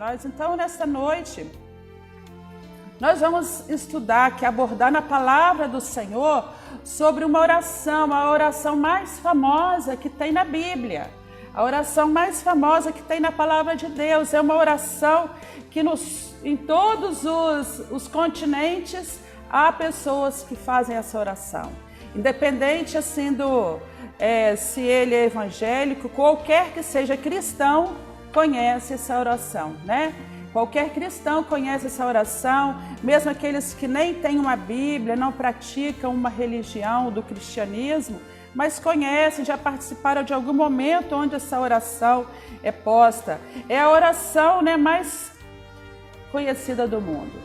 nós. Então, nesta noite, nós vamos estudar, abordar na palavra do Senhor sobre uma oração, a oração mais famosa que tem na Bíblia. A oração mais famosa que tem na palavra de Deus. É uma oração que em todos os continentes há pessoas que fazem essa oração. Independente assim se ele é evangélico, qualquer que seja cristão conhece essa oração, né? Qualquer cristão conhece essa oração, mesmo aqueles que nem têm uma Bíblia, não praticam uma religião do cristianismo, mas conhecem, já participaram de algum momento onde essa oração é posta. É a oração, né, mais conhecida do mundo.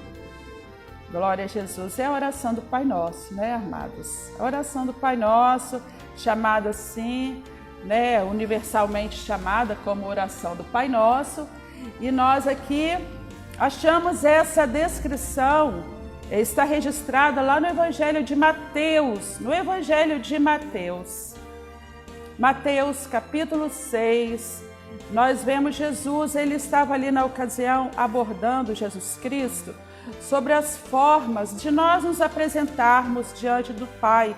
Glória a Jesus. É a oração do Pai Nosso, né, amados? A oração do Pai Nosso, chamada assim, né, universalmente chamada como oração do Pai Nosso. E nós aqui achamos essa descrição, está registrada lá no Evangelho de Mateus, Mateus capítulo 6, nós vemos Jesus, ele estava ali na ocasião abordando Jesus Cristo sobre as formas de nós nos apresentarmos diante do Pai.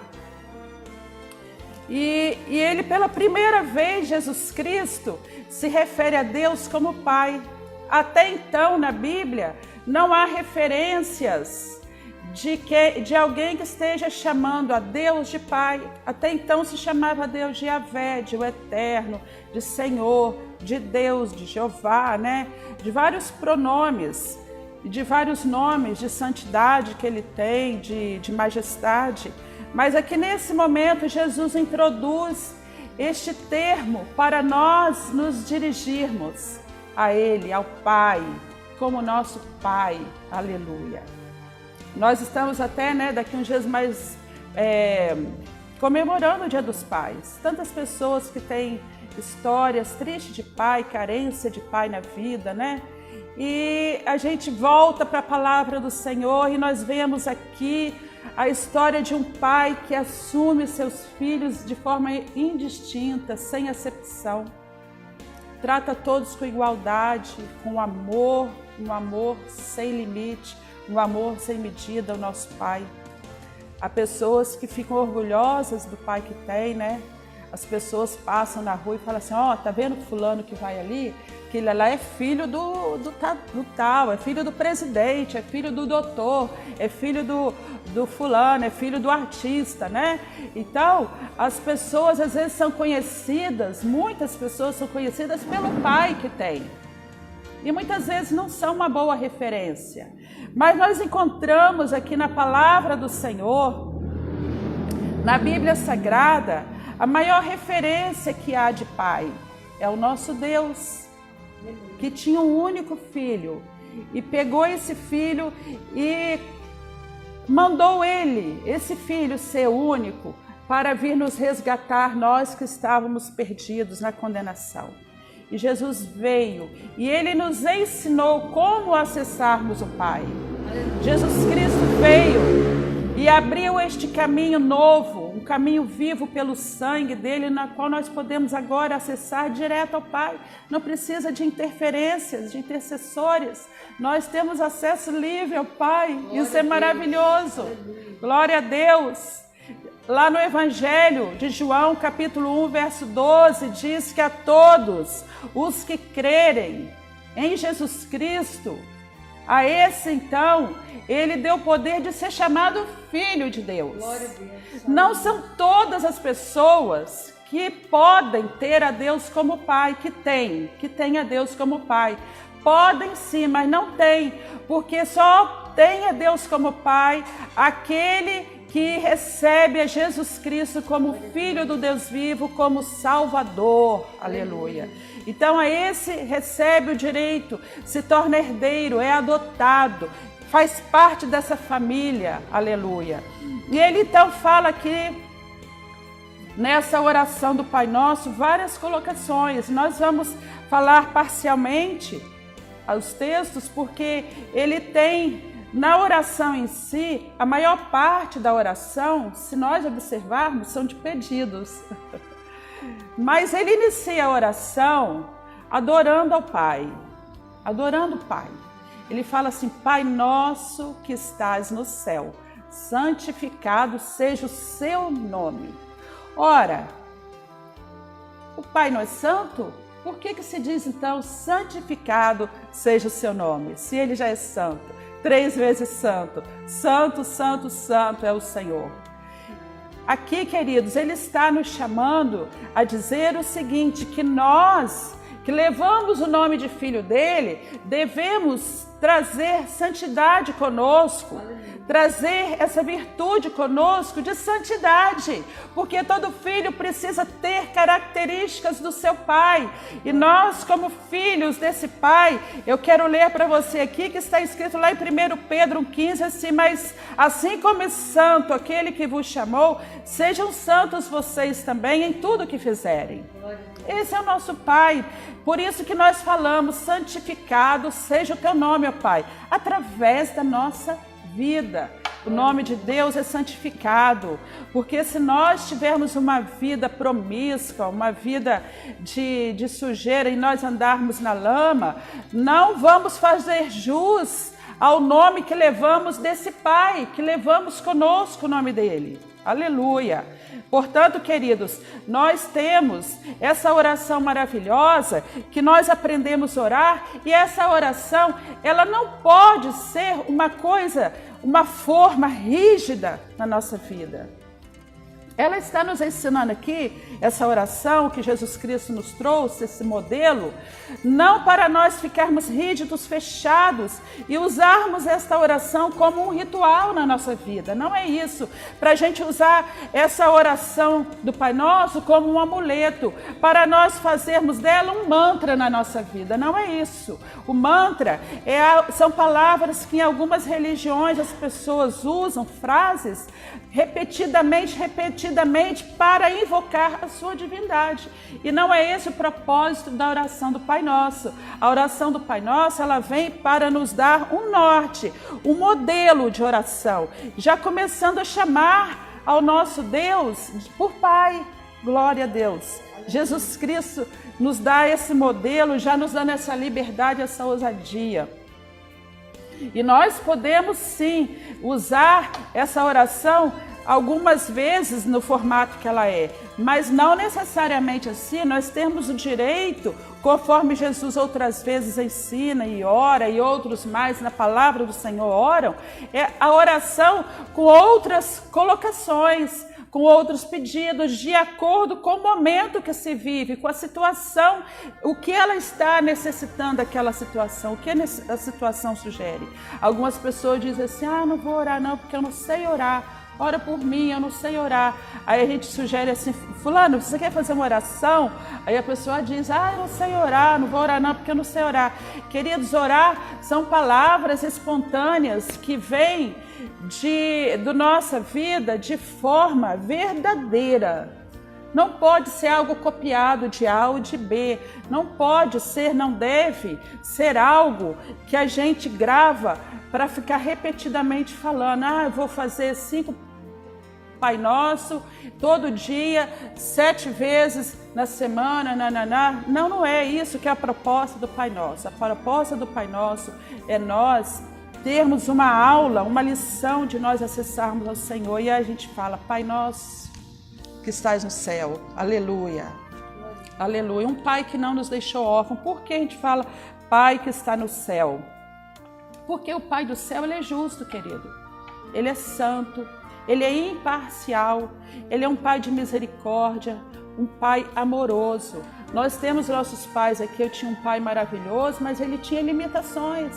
E ele, pela primeira vez, Jesus Cristo, se refere a Deus como Pai. Até então, na Bíblia, não há referências de alguém que esteja chamando a Deus de Pai. Até então se chamava Deus de Yahvé, de o Eterno, de Senhor, de Deus, de Jeová, né? De vários pronomes, de vários nomes de santidade que ele tem, de majestade. Mas aqui nesse momento Jesus introduz este termo para nós nos dirigirmos a Ele, ao Pai, como nosso Pai. Aleluia. Nós estamos até, né, daqui uns dias mais comemorando o Dia dos Pais. Tantas pessoas que têm histórias tristes de pai, carência de pai na vida, né? E a gente volta para a palavra do Senhor e nós vemos aqui a história de um pai que assume seus filhos de forma indistinta, sem acepção. Trata todos com igualdade, com amor, um amor sem limite, um amor sem medida, o nosso Pai. Há pessoas que ficam orgulhosas do pai que tem, né? As pessoas passam na rua e falam assim, ó, tá vendo fulano que vai ali? Que ele lá é filho do tal, é filho do presidente, é filho do doutor, é filho do fulano, é filho do artista, né? Então, as pessoas às vezes são conhecidas, muitas pessoas são conhecidas pelo pai que tem. E muitas vezes não são uma boa referência. Mas nós encontramos aqui na palavra do Senhor, na Bíblia Sagrada, a maior referência que há de pai é o nosso Deus, que tinha um único filho e pegou esse filho e mandou esse filho ser único para vir nos resgatar, nós que estávamos perdidos na condenação. E Jesus veio e ele nos ensinou como acessarmos o Pai. Jesus Cristo veio e abriu este caminho novo, um caminho vivo pelo sangue dele, na qual nós podemos agora acessar direto ao Pai. Não precisa de interferências, de intercessores. Nós temos acesso livre ao Pai. Isso é maravilhoso. Glória a Deus. Lá no Evangelho de João, capítulo 1, verso 12, diz que a todos os que crerem em Jesus Cristo, a esse então, ele deu o poder de ser chamado Filho de Deus. Glória a Deus. Não são todas as pessoas que podem ter a Deus como Pai, que tem a Deus como Pai. Podem sim, mas não tem, porque só tem a Deus como Pai aquele que recebe a Jesus Cristo como Filho do Deus vivo, como Salvador. Aleluia. Então a esse recebe o direito, se torna herdeiro, é adotado, faz parte dessa família. Aleluia. E ele então fala aqui, nessa oração do Pai Nosso, várias colocações. Nós vamos falar parcialmente os textos, porque ele tem, na oração em si, a maior parte da oração, se nós observarmos, são de pedidos. Mas ele inicia a oração adorando ao Pai. adorando o Pai. Ele fala assim: Pai nosso que estás no céu, santificado seja o seu nome. Ora, o Pai não é santo? Por que se diz então santificado seja o seu nome? Se ele já é santo, 3 vezes santo, santo, santo, santo é o Senhor. Aqui, queridos, ele está nos chamando a dizer o seguinte, que nós que levamos o nome de filho dele, devemos trazer santidade conosco, trazer essa virtude conosco de santidade, porque todo filho precisa ter características do seu pai, e nós como filhos desse pai, eu quero ler para você aqui que está escrito lá em 1 Pedro 1,15 assim: mas assim como é santo aquele que vos chamou, sejam santos vocês também em tudo que fizerem. Esse é o nosso Pai, por isso que nós falamos, santificado seja o teu nome, ó Pai, através da nossa vida. O nome de Deus é santificado, porque se nós tivermos uma vida promíscua, uma vida de sujeira e nós andarmos na lama, não vamos fazer jus ao nome que levamos desse Pai, que levamos conosco o nome dele. Aleluia! Portanto, queridos, nós temos essa oração maravilhosa que nós aprendemos a orar, e essa oração, ela não pode ser uma forma rígida na nossa vida. Ela está nos ensinando aqui, essa oração que Jesus Cristo nos trouxe, esse modelo, não para nós ficarmos rígidos, fechados e usarmos esta oração como um ritual na nossa vida. Não é isso, para a gente usar essa oração do Pai Nosso como um amuleto, para nós fazermos dela um mantra na nossa vida. Não é isso. O mantra são palavras que em algumas religiões as pessoas usam, frases, repetidamente para invocar a sua divindade. E não é esse o propósito da oração do Pai Nosso. A oração do Pai Nosso, ela vem para nos dar um norte, um modelo de oração, já começando a chamar ao nosso Deus por Pai. Glória a Deus. Jesus Cristo nos dá esse modelo, já nos dando essa liberdade, essa ousadia. E nós podemos sim usar essa oração algumas vezes no formato que ela é, mas não necessariamente assim. Nós temos o direito, conforme Jesus outras vezes ensina e ora, e outros mais na palavra do Senhor oram, é a oração com outras colocações, com outros pedidos, de acordo com o momento que se vive, com a situação, o que ela está necessitando daquela situação, o que a situação sugere. Algumas pessoas dizem assim: não vou orar não, porque eu não sei orar. Ora por mim, eu não sei orar. Aí a gente sugere assim: fulano, você quer fazer uma oração? Aí a pessoa diz: eu não sei orar, não vou orar não, porque eu não sei orar. Queridos, orar são palavras espontâneas que vêm da nossa vida de forma verdadeira. Não pode ser algo copiado de A ou de B. Não pode ser, não deve ser algo que a gente grava para ficar repetidamente falando: eu vou fazer 5 Pai Nosso todo dia, 7 vezes na semana, nananá. Não é isso que é a proposta do Pai Nosso. A proposta do Pai Nosso é nós termos uma aula, uma lição de nós acessarmos ao Senhor. E aí a gente fala: Pai Nosso que estás no céu, aleluia, aleluia. Um Pai que não nos deixou órfãos. Por que a gente fala Pai que está no céu? Porque o Pai do céu, ele é justo, querido. Ele é santo, ele é imparcial, ele é um Pai de misericórdia, um Pai amoroso. Nós temos nossos pais aqui. Eu tinha um pai maravilhoso, mas ele tinha limitações.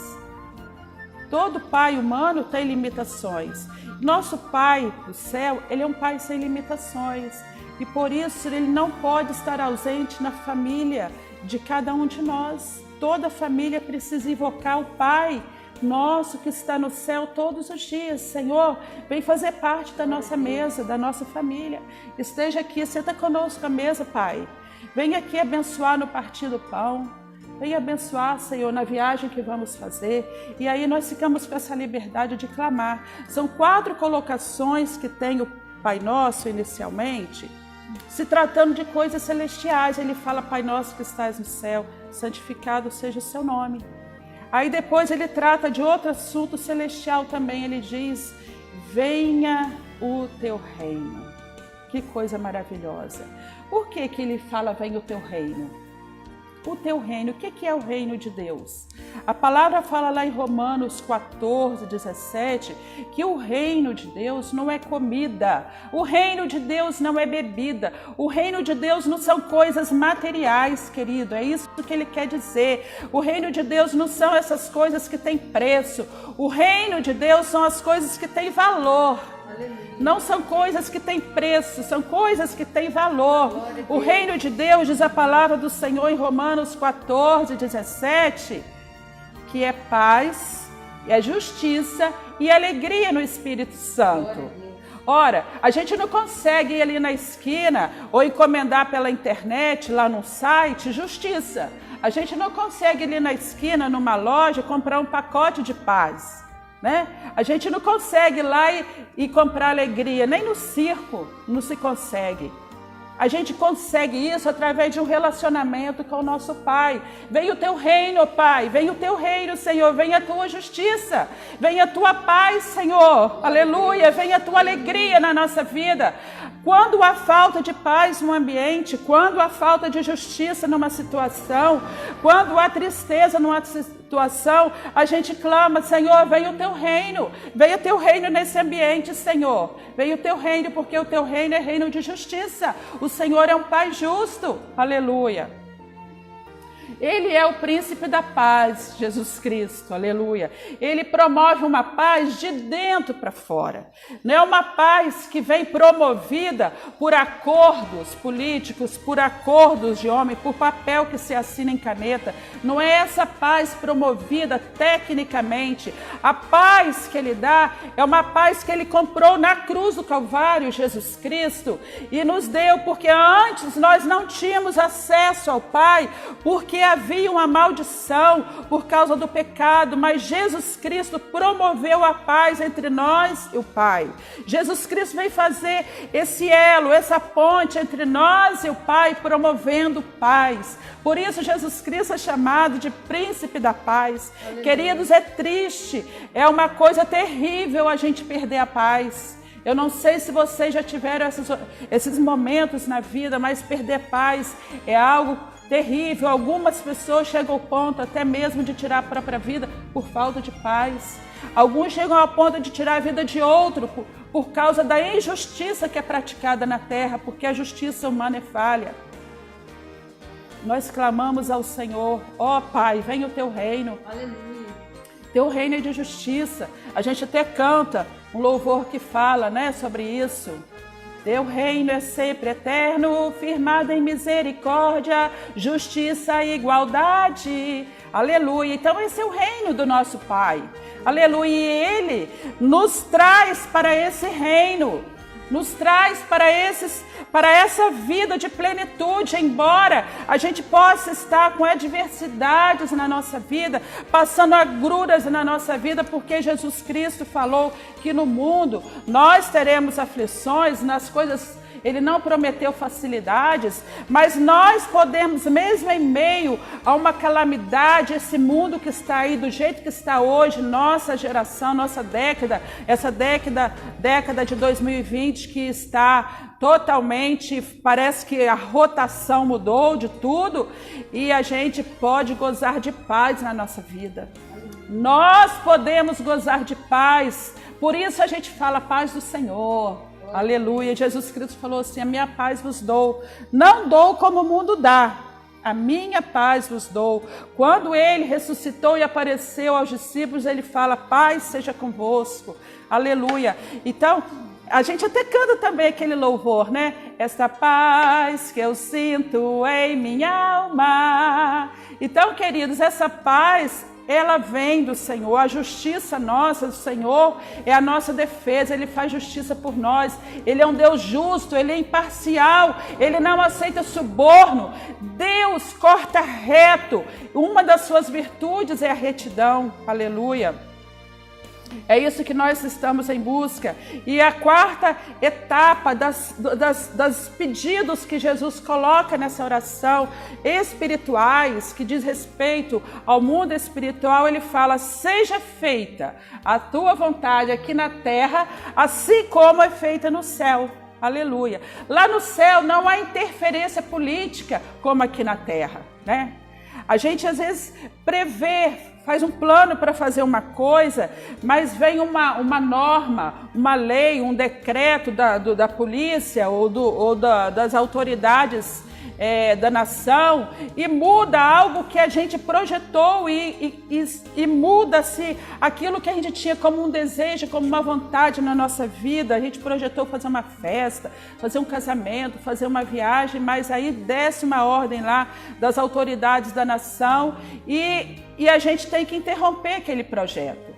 Todo pai humano tem limitações. Nosso Pai do céu, ele é um Pai sem limitações. E por isso ele não pode estar ausente na família de cada um de nós. Toda família precisa invocar o Pai Nosso que está no céu todos os dias. Senhor, vem fazer parte da nossa mesa, da nossa família. Esteja aqui, senta conosco à mesa, Pai. Vem aqui abençoar no partir do pão. Venha abençoar, Senhor, na viagem que vamos fazer. E aí nós ficamos com essa liberdade de clamar. São 4 colocações que tem o Pai Nosso inicialmente, se tratando de coisas celestiais. Ele fala: Pai Nosso que estás no céu, santificado seja o seu nome. Aí depois ele trata de outro assunto celestial também. Ele diz: venha o teu reino. Que coisa maravilhosa. Por que ele fala venha o teu reino? O teu reino, o que é o reino de Deus? A palavra fala lá em Romanos 14, 17, que o reino de Deus não é comida, o reino de Deus não é bebida, o reino de Deus não são coisas materiais, querido, é isso que ele quer dizer. O reino de Deus não são essas coisas que têm preço, o reino de Deus são as coisas que têm valor. Não são coisas que têm preço, são coisas que têm valor. O reino de Deus, diz a palavra do Senhor em Romanos 14, 17, que é paz, é justiça e alegria no Espírito Santo. Ora, a gente não consegue ir ali na esquina ou encomendar pela internet, lá no site, justiça. A gente não consegue ir ali na esquina, numa loja, comprar um pacote de paz. Né? A gente não consegue ir lá e comprar alegria, nem no circo não se consegue. A gente consegue isso através de um relacionamento com o nosso Pai. Venha o teu reino, Pai, venha o teu reino, Senhor, venha a tua justiça, venha a tua paz, Senhor, aleluia, venha a tua alegria na nossa vida. Quando há falta de paz no ambiente, quando há falta de justiça numa situação, quando há tristeza numa situação, a gente clama: Senhor, venha o teu reino nesse ambiente, Senhor. Venha o teu reino, porque o teu reino é reino de justiça. O Senhor é um Pai justo, aleluia. Ele é o príncipe da paz, Jesus Cristo, aleluia. Ele promove uma paz de dentro para fora. Não é uma paz que vem promovida por acordos políticos, por acordos de homem, por papel que se assina em caneta. Não é essa paz promovida tecnicamente. A paz que ele dá é uma paz que ele comprou na cruz do Calvário, Jesus Cristo, e nos deu, porque antes nós não tínhamos acesso ao Pai, porque havia uma maldição por causa do pecado, mas Jesus Cristo promoveu a paz entre nós e o Pai. Jesus Cristo veio fazer esse elo, essa ponte entre nós e o Pai, promovendo paz. Por isso Jesus Cristo é chamado de príncipe da paz. Aleluia. Queridos, é triste, é uma coisa terrível a gente perder a paz. Eu não sei se vocês já tiveram esses momentos na vida, mas perder paz é algo terrível. Algumas pessoas chegam ao ponto até mesmo de tirar a própria vida por falta de paz. Alguns chegam ao ponto de tirar a vida de outro por causa da injustiça que é praticada na terra, porque a justiça humana é falha. Nós clamamos ao Senhor: ó Pai, venha o teu reino. Aleluia. Teu reino é de justiça. A gente até canta um louvor que fala, né, sobre isso. Teu reino é sempre eterno, firmado em misericórdia, justiça e igualdade. Aleluia. Então esse é o reino do nosso Pai. Aleluia. E Ele nos traz para esse reino, nos traz para essa vida de plenitude, embora a gente possa estar com adversidades na nossa vida, passando agruras na nossa vida, porque Jesus Cristo falou que no mundo nós teremos aflições, nas coisas. Ele não prometeu facilidades, mas nós podemos, mesmo em meio a uma calamidade, esse mundo que está aí, do jeito que está hoje, nossa geração, nossa década, essa década de 2020 que está totalmente, parece que a rotação mudou de tudo, e a gente pode gozar de paz na nossa vida. Nós podemos gozar de paz, por isso a gente fala paz do Senhor. Aleluia. Jesus Cristo falou assim: a minha paz vos dou, não dou como o mundo dá, a minha paz vos dou. Quando ele ressuscitou e apareceu aos discípulos, ele fala: paz seja convosco. Aleluia. Então, a gente até canta também aquele louvor, né? Esta paz que eu sinto em minha alma. Então, queridos, essa paz, ela vem do Senhor. A justiça nossa do Senhor é a nossa defesa. Ele faz justiça por nós. Ele é um Deus justo, Ele é imparcial, Ele não aceita suborno. Deus corta reto. Uma das suas virtudes é a retidão. Aleluia. É isso que nós estamos em busca. E a quarta etapa das pedidos que Jesus coloca nessa oração espirituais, que diz respeito ao mundo espiritual, ele fala: seja feita a tua vontade aqui na terra, assim como é feita no céu. Aleluia. Lá no céu não há interferência política como aqui na terra, né? A gente às vezes prevê, faz um plano para fazer uma coisa, mas vem uma norma, uma lei, um decreto da polícia ou das autoridades da nação e muda algo que a gente projetou e muda-se aquilo que a gente tinha como um desejo, como uma vontade na nossa vida. A gente projetou fazer uma festa, fazer um casamento, fazer uma viagem, mas aí desce uma ordem lá das autoridades da nação e a gente tem que interromper aquele projeto.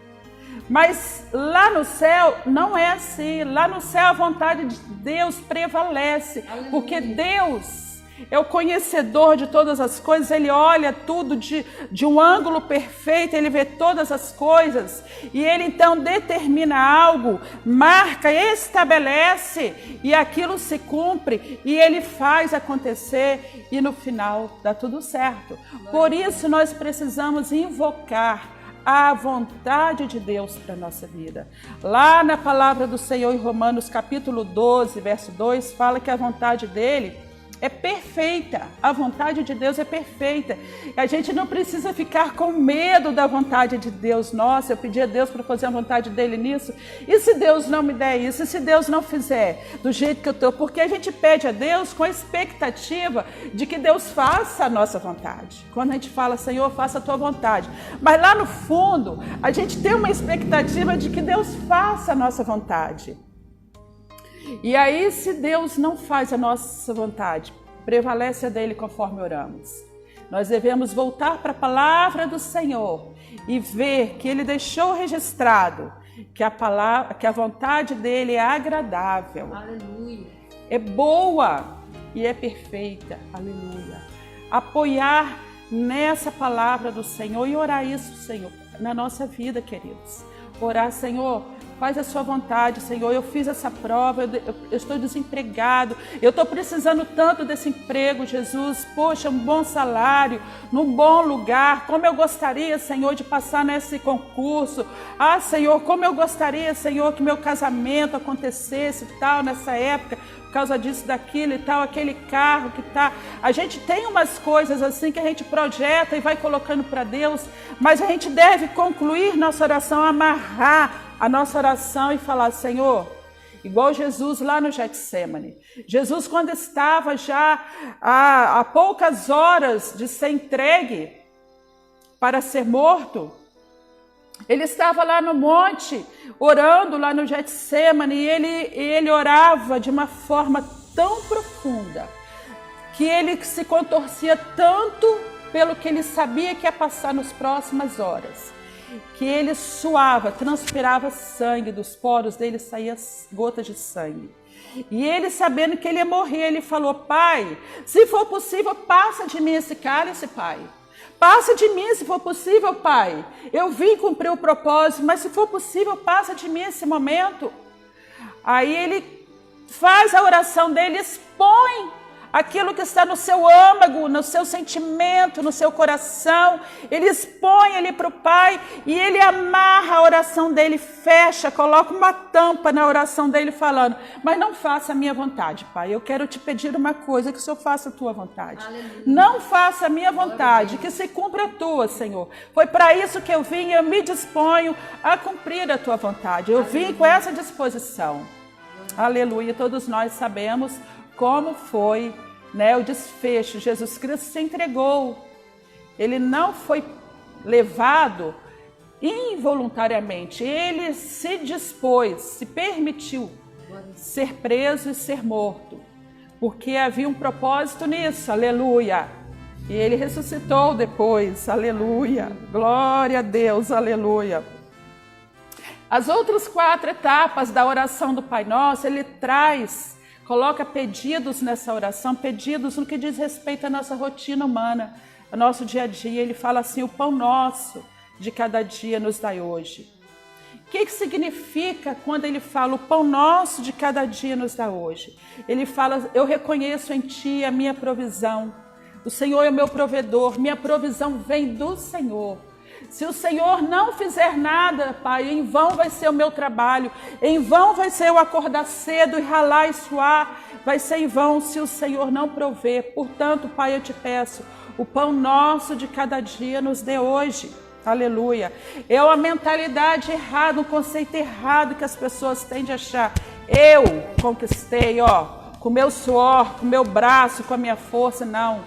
Mas lá no céu não é assim. Lá no céu a vontade de Deus prevalece. Aleluia. Porque Deus é o conhecedor de todas as coisas, ele olha tudo de um ângulo perfeito, ele vê todas as coisas e ele então determina algo, marca, estabelece e aquilo se cumpre e ele faz acontecer e no final dá tudo certo. Por isso nós precisamos invocar a vontade de Deus para a nossa vida. Lá na palavra do Senhor em Romanos capítulo 12, verso 2, fala que a vontade dele é perfeita, a vontade de Deus é perfeita. A gente não precisa ficar com medo da vontade de Deus. Nossa, eu pedi a Deus para fazer a vontade dele nisso. E se Deus não me der isso? E se Deus não fizer do jeito que eu estou? Porque a gente pede a Deus com a expectativa de que Deus faça a nossa vontade. Quando a gente fala, Senhor, faça a tua vontade. Mas lá no fundo, a gente tem uma expectativa de que Deus faça a nossa vontade. E aí, se Deus não faz a nossa vontade, prevalece a dele conforme oramos. Nós devemos voltar para a palavra do Senhor e ver que ele deixou registrado que a vontade dele é agradável. Aleluia. É boa e é perfeita. Aleluia. Apoiar nessa palavra do Senhor e orar isso, Senhor, na nossa vida, queridos. Orar, Senhor, faz a sua vontade, Senhor. Eu fiz essa prova, eu estou desempregado, eu estou precisando tanto desse emprego, Jesus. Poxa, um bom salário, num bom lugar. Como eu gostaria, Senhor, de passar nesse concurso. Ah, Senhor, como eu gostaria, Senhor, que meu casamento acontecesse e tal, nessa época, por causa disso, daquilo e tal, aquele carro que tá. A gente tem umas coisas assim que a gente projeta e vai colocando para Deus, mas a gente deve concluir nossa oração, amarrar a nossa oração e falar, Senhor, igual Jesus lá no Getsemane. Jesus, quando estava já a poucas horas de ser entregue para ser morto, ele estava lá no monte, orando lá no Getsemane, e ele orava de uma forma tão profunda, que ele se contorcia tanto pelo que ele sabia que ia passar nas próximas horas, que ele suava, transpirava sangue, dos poros dele saía gotas de sangue. E ele, sabendo que ele ia morrer, ele falou, Pai, se for possível, passa de mim esse cálice, Pai. Passa de mim, se for possível, Pai. Eu vim cumprir o propósito, mas se for possível, passa de mim esse momento. Aí ele faz a oração dele, expõe aquilo que está no seu âmago, no seu sentimento, no seu coração. Ele expõe ele para o Pai e ele amarra a oração dele, fecha, coloca uma tampa na oração dele falando, mas não faça a minha vontade, Pai. Eu quero te pedir uma coisa, que o Senhor faça a tua vontade. Aleluia. Não faça a minha vontade, que se cumpra a tua, Senhor. Foi para isso que eu vim, eu me disponho a cumprir a tua vontade. Eu vim com essa disposição. Aleluia. Todos nós sabemos como foi, né, o desfecho. Jesus Cristo se entregou. Ele não foi levado involuntariamente. Ele se dispôs, se permitiu ser preso e ser morto, porque havia um propósito nisso. Aleluia. E ele ressuscitou depois. Aleluia. Glória a Deus. Aleluia. As outras 4 etapas da oração do Pai Nosso, ele coloca pedidos nessa oração, pedidos no que diz respeito à nossa rotina humana, ao nosso dia a dia. Ele fala assim, o pão nosso de cada dia nos dai hoje. O que significa quando ele fala o pão nosso de cada dia nos dá hoje? Ele fala, eu reconheço em ti a minha provisão. O Senhor é o meu provedor, minha provisão vem do Senhor. Se o Senhor não fizer nada, Pai, em vão vai ser o meu trabalho, em vão vai ser eu acordar cedo e ralar e suar, vai ser em vão se o Senhor não prover. Portanto, Pai, eu te peço, o pão nosso de cada dia nos dê hoje. Aleluia. É uma mentalidade errada, um conceito errado que as pessoas têm de achar. Eu conquistei, com o meu suor, com o meu braço, com a minha força. Não.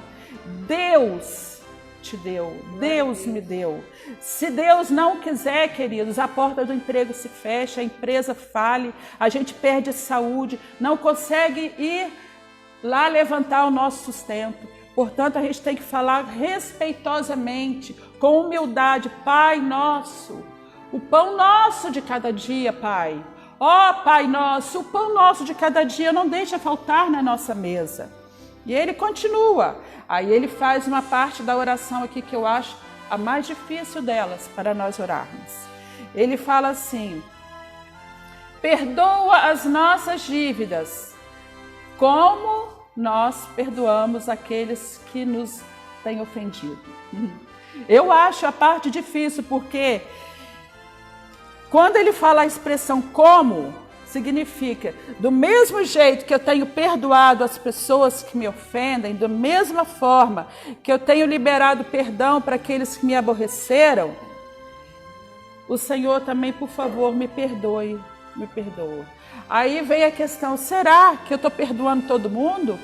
Deus te deu, Deus me deu. Se Deus não quiser, queridos, a porta do emprego se fecha, a empresa fale, a gente perde saúde, não consegue ir lá levantar o nosso sustento. Portanto, a gente tem que falar respeitosamente, com humildade, Pai nosso, o pão nosso de cada dia, Pai. Pai nosso, o pão nosso de cada dia não deixa faltar na nossa mesa. E ele continua. Aí ele faz uma parte da oração aqui que eu acho a mais difícil delas para nós orarmos. Ele fala assim: perdoa as nossas dívidas, como nós perdoamos aqueles que nos têm ofendido. Eu acho a parte difícil, porque quando ele fala a expressão como, significa, do mesmo jeito que eu tenho perdoado as pessoas que me ofendem, da mesma forma que eu tenho liberado perdão para aqueles que me aborreceram, o Senhor também, por favor, me perdoe, me perdoa. Aí vem a questão, será que eu estou perdoando todo mundo?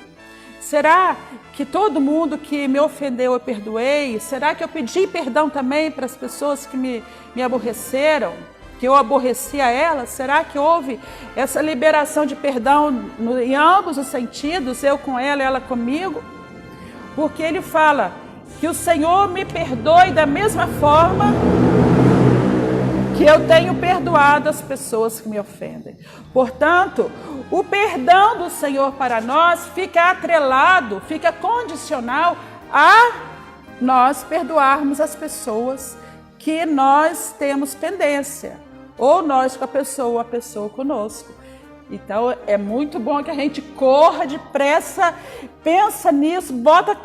Será que todo mundo que me ofendeu eu perdoei? Será que eu pedi perdão também para as pessoas que me aborreceram? Que eu aborreci a elas? Será que houve essa liberação de perdão em ambos os sentidos, eu com ela e ela comigo? Porque ele fala que o Senhor me perdoe da mesma forma que eu tenho perdoado as pessoas que me ofendem. Portanto, o perdão do Senhor para nós fica atrelado, fica condicional a nós perdoarmos as pessoas que nós temos pendência, ou nós com a pessoa conosco. Então é muito bom que a gente corra depressa, pensa nisso, bota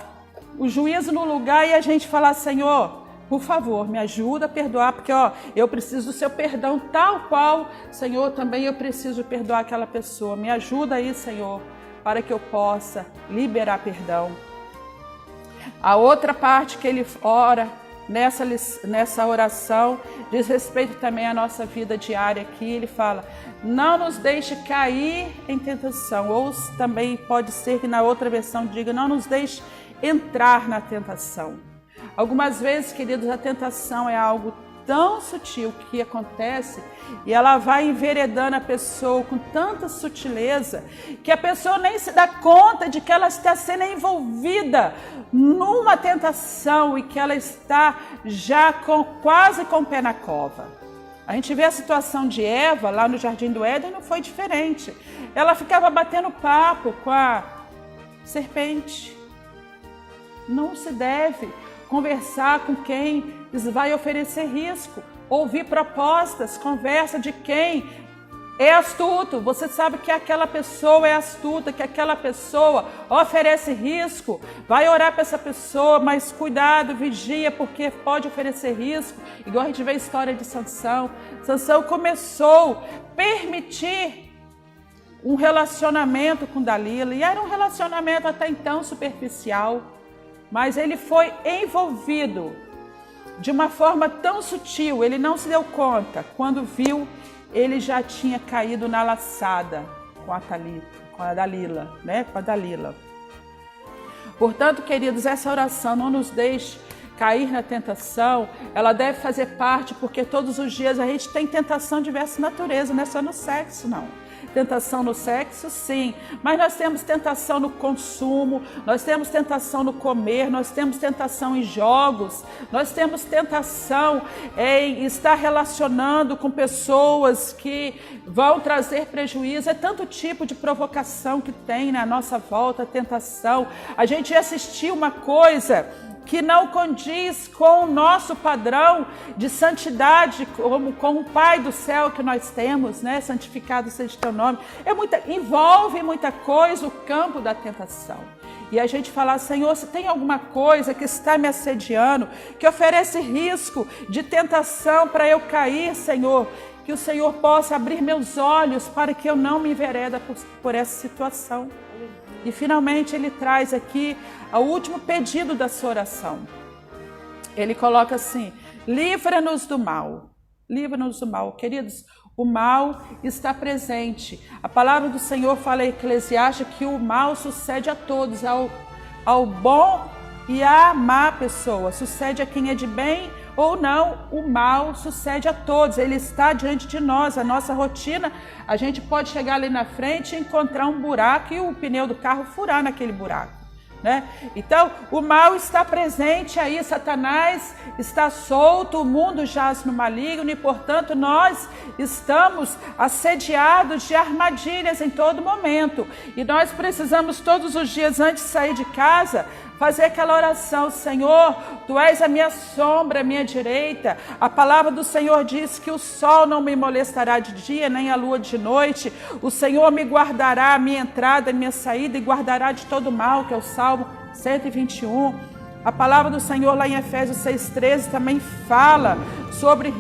o juízo no lugar e a gente fala: Senhor, por favor, me ajuda a perdoar, porque eu preciso do seu perdão tal qual, Senhor, também eu preciso perdoar aquela pessoa. Me ajuda aí, Senhor, para que eu possa liberar perdão. A outra parte que ele ora nessa oração diz respeito também à nossa vida diária aqui. Ele fala: não nos deixe cair em tentação, ou também pode ser que na outra versão diga: não nos deixe entrar na tentação. Algumas vezes, queridos, a tentação é algo tão sutil que acontece e ela vai enveredando a pessoa com tanta sutileza que a pessoa nem se dá conta de que ela está sendo envolvida numa tentação e que ela está já quase com o pé na cova. A gente vê a situação de Eva lá no Jardim do Éden, não foi diferente. Ela ficava batendo papo com a serpente. Não se deve conversar com quem vai oferecer risco, ouvir propostas, conversa de quem é astuto. Você sabe que aquela pessoa é astuta, que aquela pessoa oferece risco. Vai orar para essa pessoa, mas cuidado, vigia, porque pode oferecer risco. Igual a gente vê a história de Sansão. Sansão começou a permitir um relacionamento com Dalila, e era um relacionamento até então superficial. Mas ele foi envolvido de uma forma tão sutil, ele não se deu conta. Quando viu, ele já tinha caído na laçada com a Dalila, né? Com a Dalila. Portanto, queridos, essa oração não nos deixe cair na tentação. Ela deve fazer parte, porque todos os dias a gente tem tentação de diversas naturezas, não é só no sexo, não. Tentação no sexo, sim, mas nós temos tentação no consumo, nós temos tentação no comer, nós temos tentação em jogos, nós temos tentação em estar relacionando com pessoas que vão trazer prejuízo. É tanto tipo de provocação que tem na nossa volta, tentação. A gente assistiu uma coisa que não condiz com o nosso padrão de santidade, como com o Pai do céu que nós temos, né? Santificado seja o teu nome. Envolve muita coisa o campo da tentação. E a gente falar, Senhor, se tem alguma coisa que está me assediando, que oferece risco de tentação para eu cair, Senhor, que o Senhor possa abrir meus olhos para que eu não me envereda por essa situação. E finalmente ele traz aqui o último pedido da sua oração. Ele coloca assim: livra-nos do mal. Livra-nos do mal. Queridos, o mal está presente. A palavra do Senhor fala em Eclesiastes que o mal sucede a todos, ao bom e à má pessoa. Sucede a quem é de bem ou não, o mal sucede a todos. Ele está diante de nós, a nossa rotina. A gente pode chegar ali na frente e encontrar um buraco e o pneu do carro furar naquele buraco, né? Então, o mal está presente aí, Satanás está solto, o mundo jaz no maligno e, portanto, nós estamos assediados de armadilhas em todo momento. E nós precisamos todos os dias, antes de sair de casa, fazer aquela oração: Senhor, Tu és a minha sombra, a minha direita. A palavra do Senhor diz que o sol não me molestará de dia, nem a lua de noite. O Senhor me guardará a minha entrada, a minha saída e guardará de todo mal, que é o Salmo 121. A palavra do Senhor lá em Efésios 6,13 também fala sobre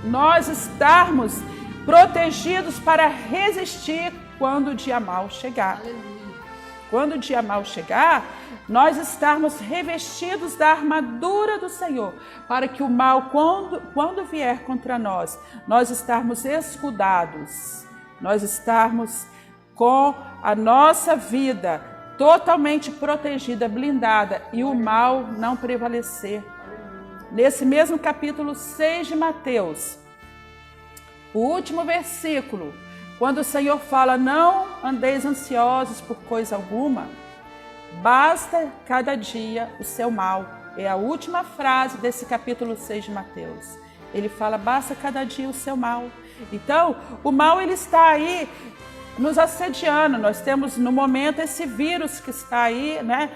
nós estarmos protegidos para resistir quando o dia mau chegar. Quando o dia mau chegar, nós estarmos revestidos da armadura do Senhor, para que o mal, quando vier contra nós, nós estarmos escudados, nós estarmos com a nossa vida totalmente protegida, blindada, e o mal não prevalecer. Nesse mesmo capítulo 6 de Mateus, o último versículo, quando o Senhor fala: não andeis ansiosos por coisa alguma, basta cada dia o seu mal. É a última frase desse capítulo 6 de Mateus. Ele fala: basta cada dia o seu mal. Então, o mal ele está aí nos assediando. Nós temos no momento esse vírus que está aí, né,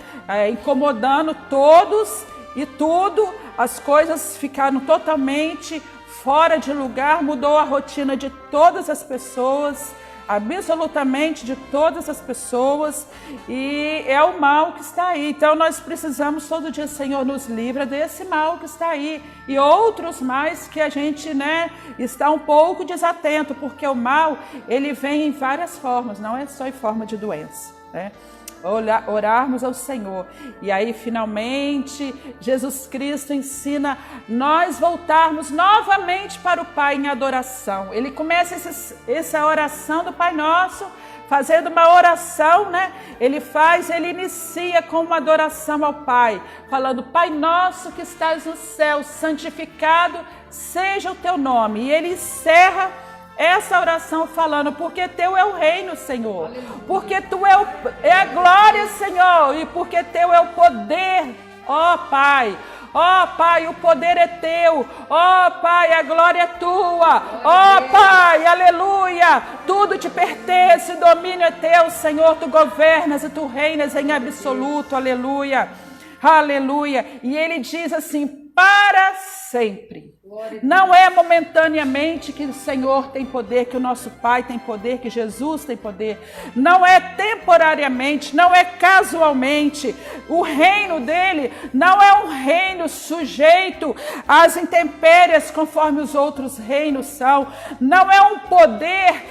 incomodando todos e tudo. As coisas ficaram totalmente fora de lugar, mudou a rotina de todas as pessoas, absolutamente de todas as pessoas, e é o mal que está aí. Então nós precisamos todo dia: Senhor, nos livra desse mal que está aí, e outros mais que a gente, né, está um pouco desatento, porque o mal ele vem em várias formas, não é só em forma de doença, né? Orarmos ao Senhor. E aí finalmente Jesus Cristo ensina nós voltarmos novamente para o Pai em adoração. Ele começa essa oração do Pai Nosso fazendo uma oração, né? Ele inicia com uma adoração ao Pai, falando: Pai Nosso que estás no céu, santificado seja o teu nome. E ele encerra essa oração falando: porque teu é o reino, Senhor, porque tu é a glória, Senhor, e porque teu é o poder, ó Pai. Ó Pai, o poder é teu. Ó Pai, a glória é tua. Ó Pai, aleluia. Tudo te pertence, o domínio é teu, Senhor. Tu governas e tu reinas em absoluto, aleluia. Aleluia. E ele diz assim: para sempre. Não é momentaneamente que o Senhor tem poder, que o nosso Pai tem poder, que Jesus tem poder. Não é temporariamente, não é casualmente. O reino dele não é um reino sujeito às intempéries conforme os outros reinos são. Não é um poder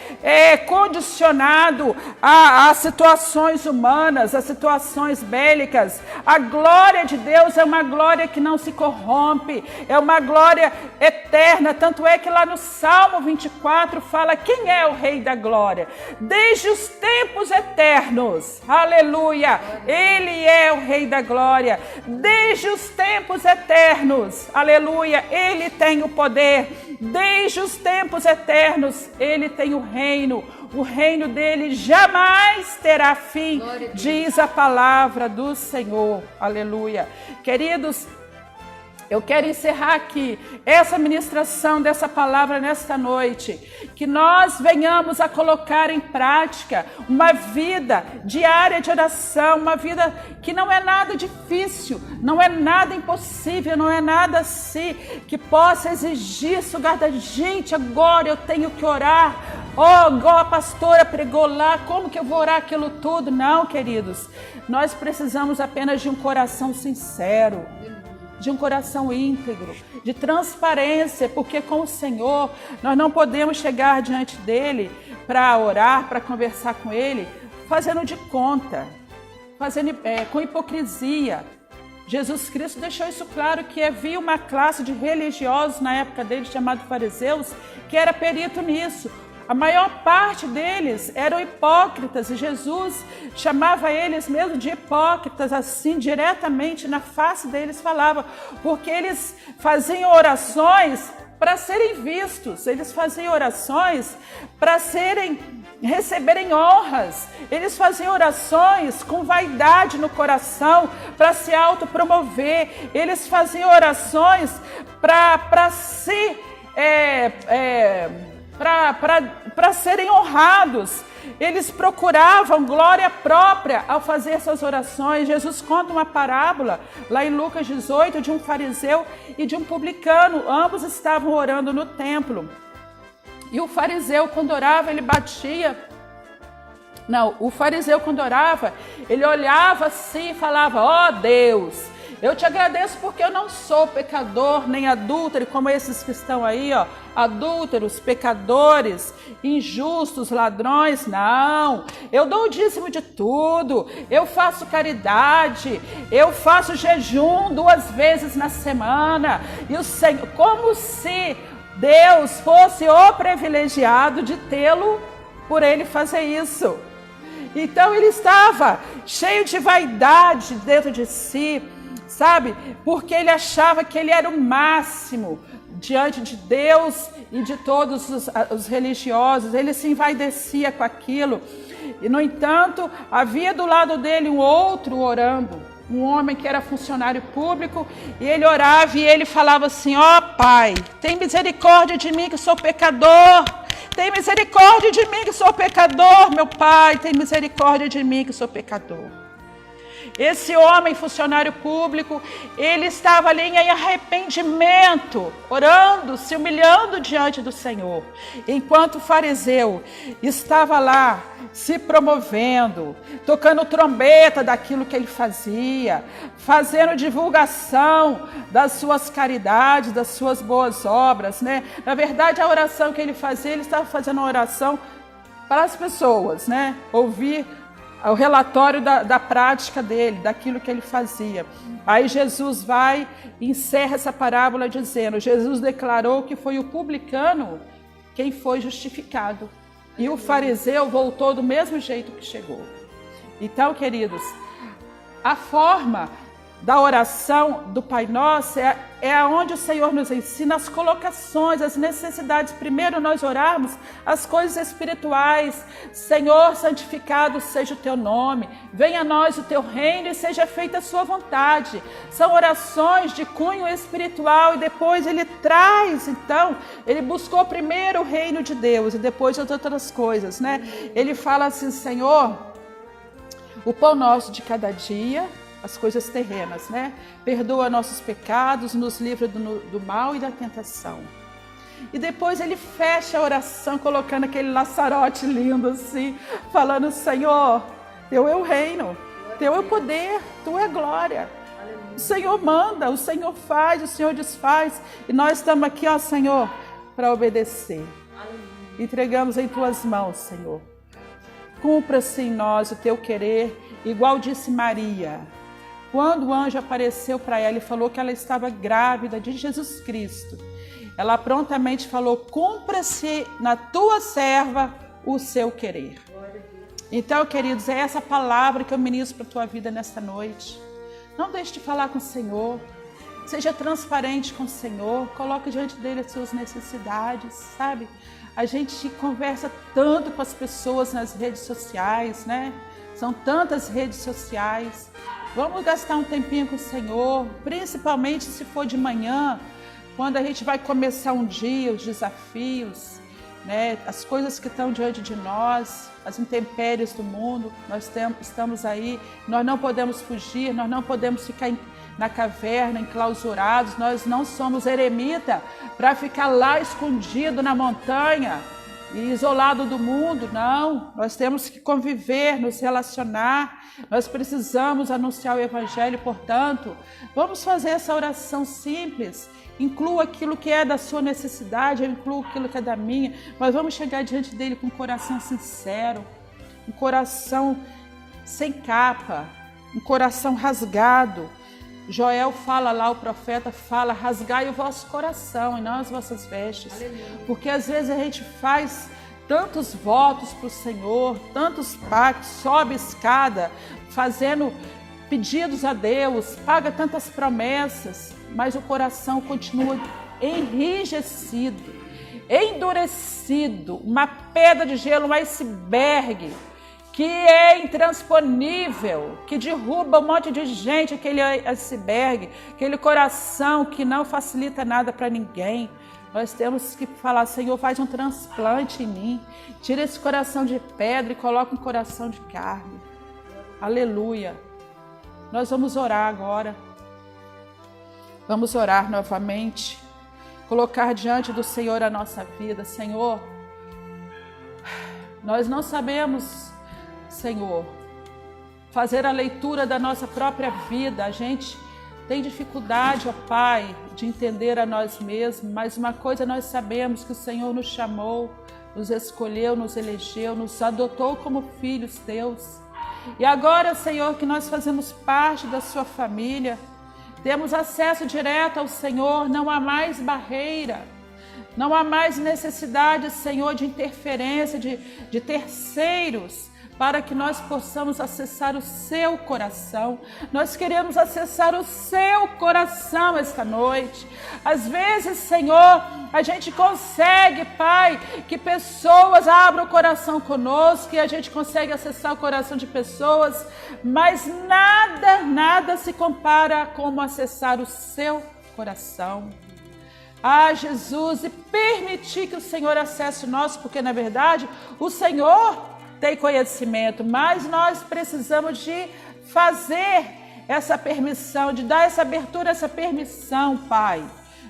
condicionado a situações humanas, a situações bélicas. A glória de Deus é uma glória que não se corrompe, é uma glória eterna. Tanto é que lá no Salmo 24 fala: quem é o Rei da Glória? Desde os tempos eternos, aleluia, ele é o Rei da Glória. Desde os tempos eternos, aleluia, ele tem o poder. Desde os tempos eternos, ele tem o reino dele jamais terá fim, diz a palavra do Senhor, aleluia. Queridos, eu quero encerrar aqui essa ministração dessa palavra nesta noite, que nós venhamos a colocar em prática uma vida diária de oração, uma vida que não é nada difícil. difícil, não é nada impossível, não é nada assim que possa exigir isso da gente. Agora eu tenho que orar, igual a pastora pregou lá, como que eu vou orar aquilo tudo? Não, queridos, nós precisamos apenas de um coração sincero, de um coração íntegro, de transparência, porque com o Senhor nós não podemos chegar diante dele para orar, para conversar com ele, fazendo de conta, com hipocrisia. Jesus Cristo deixou isso claro, que havia uma classe de religiosos na época dele, chamado fariseus, que era perito nisso. A maior parte deles eram hipócritas e Jesus chamava eles mesmo de hipócritas, assim, diretamente na face deles falava, porque eles faziam orações para serem vistos, eles faziam orações para receberem honras, eles faziam orações com vaidade no coração, para se autopromover, eles faziam orações para serem honrados, eles procuravam glória própria ao fazer essas orações. Jesus conta uma parábola lá em Lucas 18 de um fariseu e de um publicano, ambos estavam orando no templo, e o fariseu quando orava ele ele olhava assim e falava: ó Deus, eu te agradeço porque eu não sou pecador, nem adúltero, como esses que estão aí, adúlteros, pecadores, injustos, ladrões. Não, eu dou o dízimo de tudo, eu faço caridade, eu faço jejum 2 vezes na semana. E o Senhor, como se Deus fosse o privilegiado de tê-lo por ele fazer isso. Então ele estava cheio de vaidade dentro de si, sabe? Porque ele achava que ele era o máximo diante de Deus e de todos os religiosos. Ele se envaidecia com aquilo. E, no entanto, havia do lado dele um outro orando, um homem que era funcionário público, e ele orava e ele falava assim: ó Pai, tem misericórdia de mim que sou pecador. Tem misericórdia de mim que sou pecador, meu Pai, tem misericórdia de mim que sou pecador. Esse homem, funcionário público, ele estava ali em arrependimento, orando, se humilhando diante do Senhor. Enquanto o fariseu estava lá, se promovendo, tocando trombeta daquilo que ele fazia, fazendo divulgação das suas caridades, das suas boas obras, né? Na verdade, a oração que ele fazia, ele estava fazendo uma oração para as pessoas, né? Ouvir o relatório da prática dele, daquilo que ele fazia. Aí Jesus vai e encerra essa parábola dizendo: Jesus declarou que foi o publicano quem foi justificado, e o fariseu voltou do mesmo jeito que chegou. Então, queridos, a forma da oração do Pai Nosso é onde o Senhor nos ensina as colocações, as necessidades. Primeiro nós orarmos as coisas espirituais. Senhor, santificado seja o teu nome, venha a nós o teu reino e seja feita a sua vontade. São orações de cunho espiritual, e depois ele traz, então, ele buscou primeiro o reino de Deus e depois as outras coisas, né? Ele fala assim: Senhor, o pão nosso de cada dia, as coisas terrenas, né? Perdoa nossos pecados, nos livra do mal e da tentação. E depois ele fecha a oração colocando aquele laçarote lindo assim, falando: Senhor, teu é o reino, teu é o poder, tua é a glória. O Senhor manda, o Senhor faz, o Senhor desfaz. E nós estamos aqui, ó Senhor, para obedecer. Entregamos em tuas mãos, Senhor. Cumpra-se em nós o teu querer, igual disse Maria. Quando o anjo apareceu para ela e falou que ela estava grávida de Jesus Cristo, ela prontamente falou: cumpra-se na tua serva o seu querer. Então, queridos, é essa palavra que eu ministro para a tua vida nesta noite. Não deixe de falar com o Senhor. Seja transparente com o Senhor. Coloque diante dele as suas necessidades, sabe? A gente conversa tanto com as pessoas nas redes sociais, né? São tantas redes sociais. Vamos gastar um tempinho com o Senhor, principalmente se for de manhã, quando a gente vai começar um dia, os desafios. né? As coisas que estão diante de nós, as intempéries do mundo, estamos aí, nós não podemos fugir, nós não podemos ficar na caverna, enclausurados, nós não somos eremita para ficar lá escondido na montanha e isolado do mundo, não. Nós temos que conviver, nos relacionar, nós precisamos anunciar o Evangelho, portanto, vamos fazer essa oração simples. Inclua aquilo que é da sua necessidade, eu incluo aquilo que é da minha, mas vamos chegar diante dele com um coração sincero, um coração sem capa, um coração rasgado. Joel fala lá, o profeta fala, rasgai o vosso coração e não as vossas vestes. Aleluia. Porque às vezes a gente faz tantos votos para o Senhor, tantos pactos, sobe escada, fazendo pedidos a Deus, paga tantas promessas, mas o coração continua enrijecido, endurecido, uma pedra de gelo, um iceberg, que é intransponível, que derruba um monte de gente, aquele iceberg, aquele coração que não facilita nada para ninguém. Nós temos que falar, Senhor, faz um transplante em mim, tira esse coração de pedra e coloca um coração de carne. Aleluia. Nós vamos orar agora. Vamos orar novamente, colocar diante do Senhor a nossa vida. Senhor, nós não sabemos, Senhor, fazer a leitura da nossa própria vida. A gente tem dificuldade, ó Pai, de entender a nós mesmos, mas uma coisa nós sabemos, que o Senhor nos chamou, nos escolheu, nos elegeu, nos adotou como filhos teus. E agora, Senhor, que nós fazemos parte da sua família, temos acesso direto ao Senhor, não há mais barreira, não há mais necessidade, Senhor, de interferência, de terceiros, para que nós possamos acessar o seu coração. Nós queremos acessar o seu coração esta noite. Às vezes, Senhor, a gente consegue, Pai, que pessoas abram o coração conosco, e a gente consegue acessar o coração de pessoas, mas nada se compara a como acessar o seu coração. Ah, Jesus, e permitir que o Senhor acesse o nosso, porque na verdade o Senhor tem conhecimento, mas nós precisamos de fazer essa permissão, de dar essa abertura, essa permissão, Pai.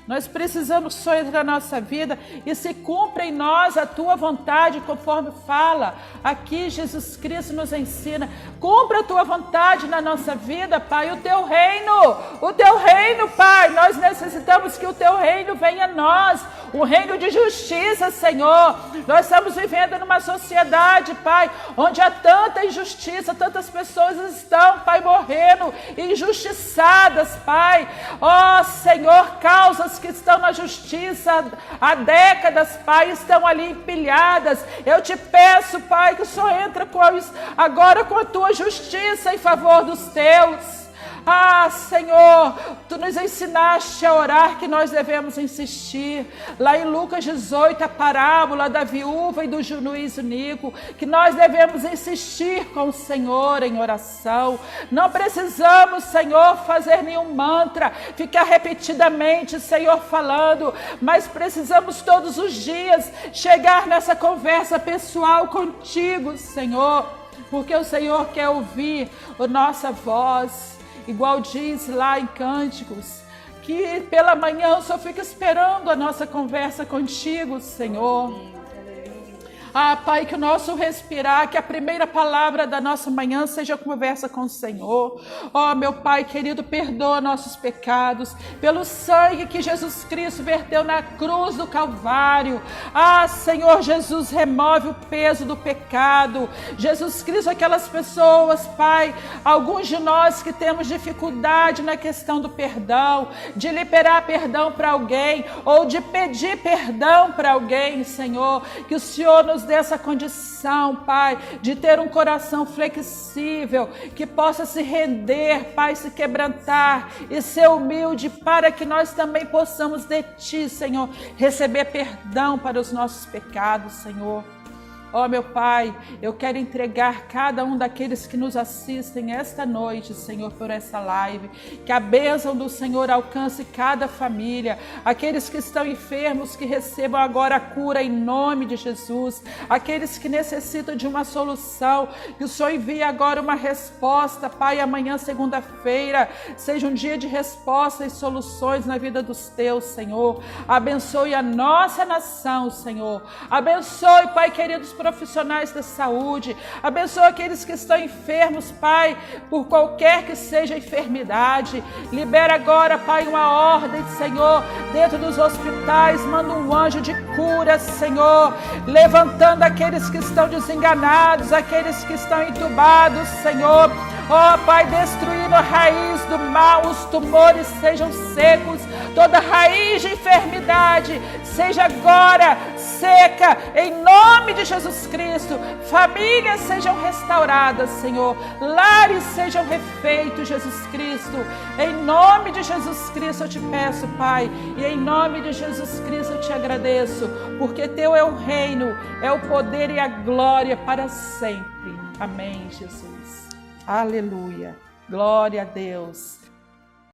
Nós precisamos só entrar na nossa vida e se cumpra em nós a tua vontade, conforme fala aqui Jesus Cristo nos ensina. Cumpra a tua vontade na nossa vida, Pai, o teu reino, Pai. Nós necessitamos que o teu reino venha a nós, o reino de justiça, Senhor. Nós estamos vivendo numa sociedade, Pai, onde há tanta injustiça, tantas pessoas estão, Pai, morrendo, injustiçadas, Pai. Ó, Senhor, causas que estão na justiça há décadas, Pai, estão ali empilhadas. Eu te peço, Pai, que o Senhor entra agora com a tua justiça em favor dos teus. Ah, Senhor, Tu nos ensinaste a orar, que nós devemos insistir. Lá em Lucas 18, a parábola da viúva e do juiz iníquo, que nós devemos insistir com o Senhor em oração. Não precisamos, Senhor, fazer nenhum mantra, ficar repetidamente, Senhor, falando, mas precisamos todos os dias chegar nessa conversa pessoal contigo, Senhor, porque o Senhor quer ouvir a nossa voz. Igual diz lá em Cânticos, que pela manhã o Senhor fica esperando a nossa conversa contigo, Senhor. Ah, Pai, que o nosso respirar, que a primeira palavra da nossa manhã seja conversa com o Senhor. Ó, meu Pai querido, perdoa nossos pecados, pelo sangue que Jesus Cristo verteu na cruz do Calvário. Ah, Senhor Jesus, remove o peso do pecado. Jesus Cristo, aquelas pessoas, Pai, alguns de nós que temos dificuldade na questão do perdão, de liberar perdão para alguém, ou de pedir perdão para alguém, Senhor, que o Senhor nos dê essa condição, Pai, de ter um coração flexível, que possa se render, Pai, se quebrantar e ser humilde, para que nós também possamos de Ti, Senhor, receber perdão para os nossos pecados, Senhor. Ó meu Pai, eu quero entregar cada um daqueles que nos assistem esta noite, Senhor, por essa live. Que a bênção do Senhor alcance cada família. Aqueles que estão enfermos, que recebam agora a cura em nome de Jesus. Aqueles que necessitam de uma solução, que o Senhor envie agora uma resposta, Pai. Amanhã, segunda-feira, seja um dia de resposta e soluções na vida dos teus, Senhor. Abençoe a nossa nação, Senhor. Abençoe, Pai querido, os profissionais da saúde. Abençoe aqueles que estão enfermos, Pai, por qualquer que seja a enfermidade. Libera agora, Pai, uma ordem, Senhor, dentro dos hospitais. Manda um anjo de cura, Senhor, levantando aqueles que estão desenganados, aqueles que estão entubados, Senhor. Ó Pai, destruindo a raiz do mal, os tumores sejam secos, toda raiz de enfermidade seja agora seca, em nome de Jesus Cristo. Famílias sejam restauradas, Senhor, lares sejam refeitos, Jesus Cristo. Em nome de Jesus Cristo eu te peço, Pai, e em nome de Jesus Cristo eu te agradeço, porque teu é o reino, é o poder e a glória para sempre. Amém, Jesus. Aleluia. Glória a Deus.